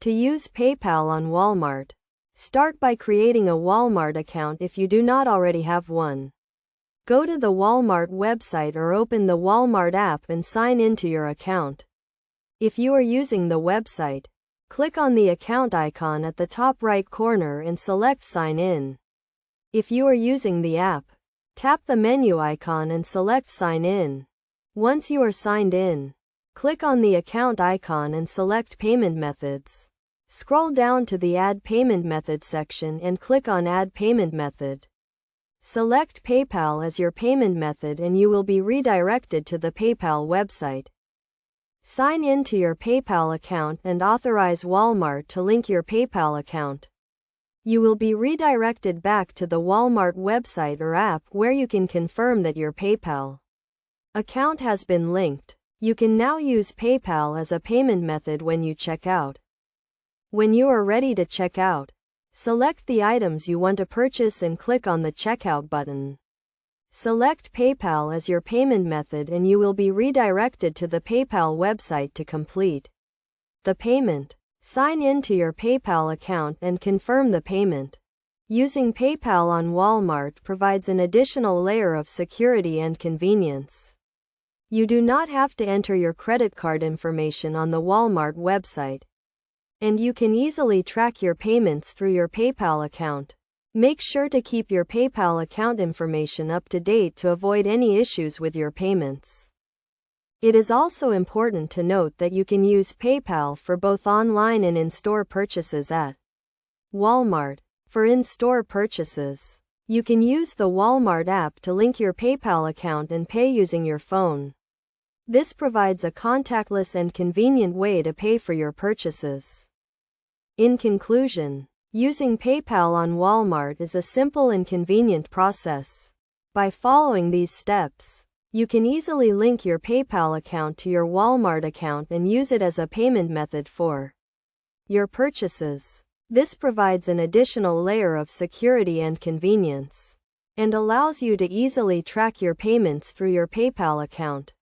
To use PayPal on Walmart, start by creating a Walmart account if you do not already have one. Go to the Walmart website or open the Walmart app and sign into your account. If you are using the website, click on the account icon at the top right corner and select Sign In. If you are using the app, tap the menu icon and select Sign In. Once you are signed in, click on the account icon and select Payment Methods. Scroll down to the Add Payment Method section and click on Add Payment Method. Select PayPal as your payment method and you will be redirected to the PayPal website. Sign in to your PayPal account and authorize Walmart to link your PayPal account. You will be redirected back to the Walmart website or app where you can confirm that your PayPal account has been linked. You can now use PayPal as a payment method when you check out. When you are ready to check out, select the items you want to purchase and click on the Checkout button. Select PayPal as your payment method and you will be redirected to the PayPal website to complete the payment. Sign in to your PayPal account and confirm the payment. Using PayPal on Walmart provides an additional layer of security and convenience. You do not have to enter your credit card information on the Walmart website, and you can easily track your payments through your PayPal account. Make sure to keep your PayPal account information up to date to avoid any issues with your payments. It is also important to note that you can use PayPal for both online and in-store purchases at Walmart. For in-store purchases, you can use the Walmart app to link your PayPal account and pay using your phone. This provides a contactless and convenient way to pay for your purchases. In conclusion, using PayPal on Walmart is a simple and convenient process. By following these steps, you can easily link your PayPal account to your Walmart account and use it as a payment method for your purchases. This provides an additional layer of security and convenience, and allows you to easily track your payments through your PayPal account.